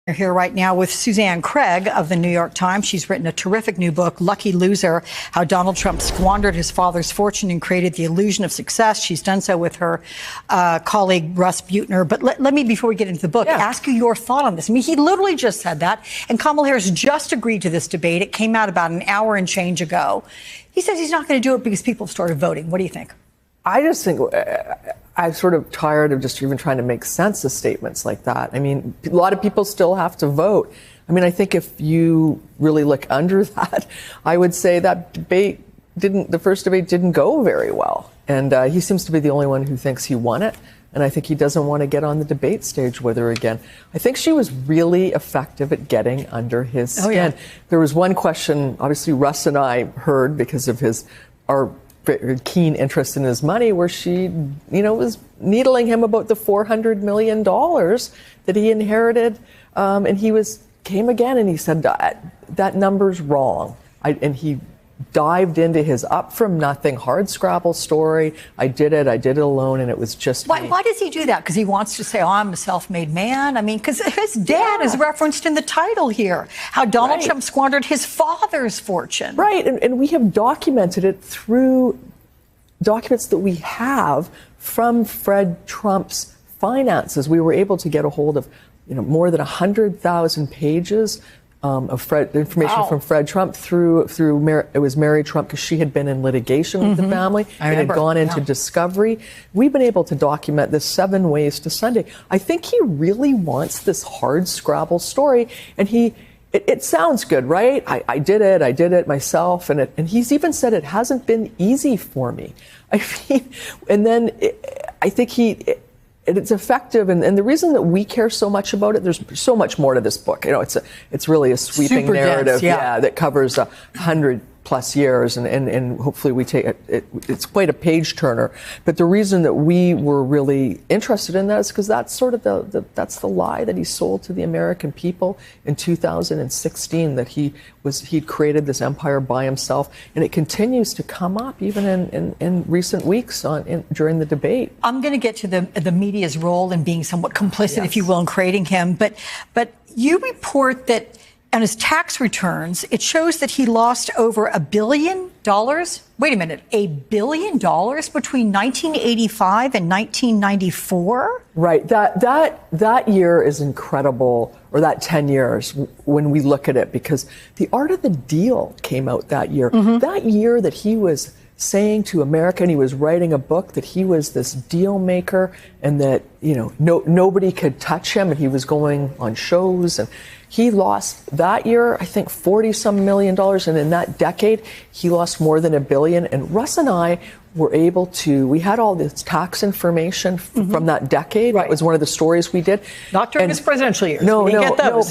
We're here right now with Suzanne Craig of the New York Times. She's written a terrific new book, Lucky Loser, How Donald Trump Squandered His Father's Fortune and Created the Illusion of Success. She's done so with her colleague, Russ Buettner. But let me, before we get into the book, ask you your thought on this. I mean, he literally just said that, and Kamala Harris just agreed to this debate. It came out about an hour and change ago. He says he's not going to do it because people have started voting. What do you think? I just think I'm sort of tired of just even trying to make sense of statements like that. I mean, a lot of people still have to vote. I mean, I think if you really look under that, I would say that the first debate didn't go very well. And he seems to be the only one who thinks he won it. And I think he doesn't want to get on the debate stage with her again. I think she was really effective at getting under his skin. Yeah. There was one question, obviously Russ and I heard because of our keen interest in his money, where she, was needling him about the $400 million that he inherited. And he came again and he said, that number's wrong. And he dived into his up from nothing hardscrabble story. I did it alone, and it was just Why does he do that? Because he wants to say, I'm a self-made man? I mean, because his dad is referenced in the title here, how Donald Trump squandered his father's fortune. Right, and we have documented it through documents that we have from Fred Trump's finances. We were able to get a hold of more than 100,000 pages of information from Fred Trump through it was Mary Trump, because she had been in litigation with the family. It had gone into discovery. We've been able to document this 7 ways to Sunday. I think he really wants this hardscrabble story, and it sounds good, right? I did it myself, and he's even said it hasn't been easy for me. I mean, and then I think it's effective, and the reason that we care so much about it, there's so much more to this book. It's really a sweeping super narrative, dense, that covers 100+ years, and hopefully we take it. It's quite a page turner. But the reason that we were really interested in that is because that's sort of that's the lie that he sold to the American people in 2016, that he'd created this empire by himself, and it continues to come up even in recent weeks during the debate. I'm going to get to the media's role in being somewhat complicit, if you will, in creating him. But you report that on his tax returns, it shows that he lost over $1 billion. Wait a minute, $1 billion between 1985 and 1994? Right. That year is incredible, or that 10 years when we look at it, because The Art of the Deal came out that year. That year that he was saying to America, and he was writing a book, that he was this deal maker, and that nobody could touch him, and he was going on shows, and he lost that year, I think, $40-some million, and in that decade, he lost more than $1 billion. And Russ and I were able we had all this tax information from that decade. Right. That was one of the stories we did. Not during his presidential years. No,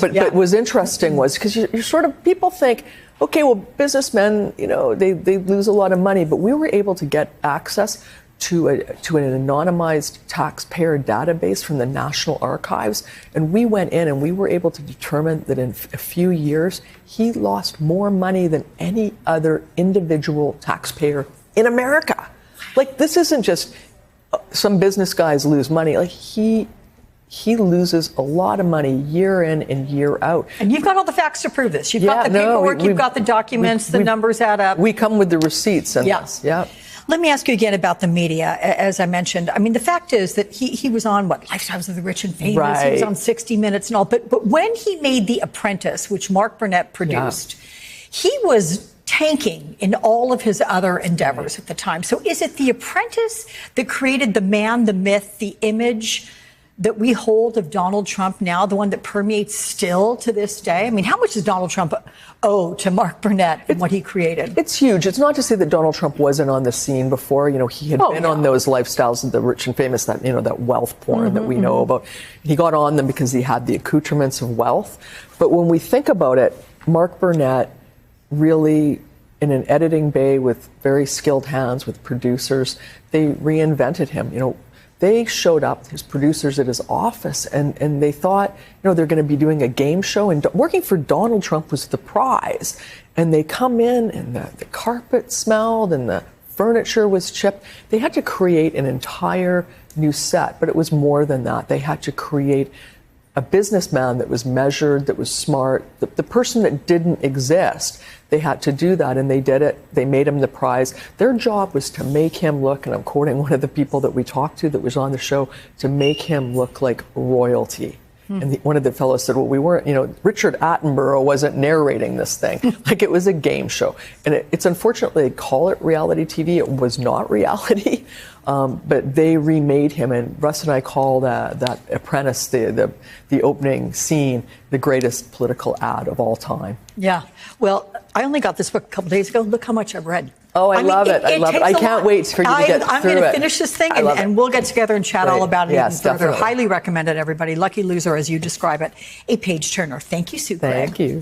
but what was interesting was, because you're sort of, people think, okay, well, businessmen, they lose a lot of money, but we were able to get access to an anonymized taxpayer database from the National Archives. And we went in and we were able to determine that in a few years, he lost more money than any other individual taxpayer in America. Like, this isn't just some business guys lose money. Like, he loses a lot of money year in and year out. And you've got all the facts to prove this. You've got the paperwork, you've got the documents, the numbers add up. We come with the receipts. And yes. Yeah. Let me ask you again about the media. As I mentioned, I mean, the fact is that he was on, Lifestyles of the Rich and Famous? Right. He was on 60 Minutes and all. But when he made The Apprentice, which Mark Burnett produced, he was tanking in all of his other endeavors at the time. So is it The Apprentice that created the man, the myth, the image that we hold of Donald Trump now, the one that permeates still to this day? I mean, how much does Donald Trump owe to Mark Burnett and what he created? It's huge. It's not to say that Donald Trump wasn't on the scene before. He had been on those Lifestyles of the Rich and Famous, that wealth porn that we know about. He got on them because he had the accoutrements of wealth. But when we think about it, Mark Burnett really, in an editing bay with very skilled hands, with producers, they reinvented him. They showed up, his producers, at his office, and they thought, they're going to be doing a game show, and working for Donald Trump was the prize. And they come in, and the carpet smelled, and the furniture was chipped. They had to create an entire new set, but it was more than that. They had to create a businessman that was measured, that was smart, the person that didn't exist. They had to do that, and they did it. They made him the prize. Their job was to make him look, and I'm quoting one of the people that we talked to that was on the show, to make him look like royalty. And one of the fellows said, well, we weren't, Richard Attenborough wasn't narrating this thing. Like, it was a game show. And it's unfortunately, they call it reality TV. It was not reality. But they remade him. And Russ and I call that Apprentice, the opening scene, the greatest political ad of all time. Yeah. Well, I only got this book a couple days ago. Look how much I've read. Oh, I love it. I love it. I can't wait for you to get through it. I'm going to finish this thing, and we'll get together and chat all about it even further. Definitely. Highly recommend it, everybody. Lucky loser, as you describe it. A page turner. Thank you, Sue Gregg. Thank you.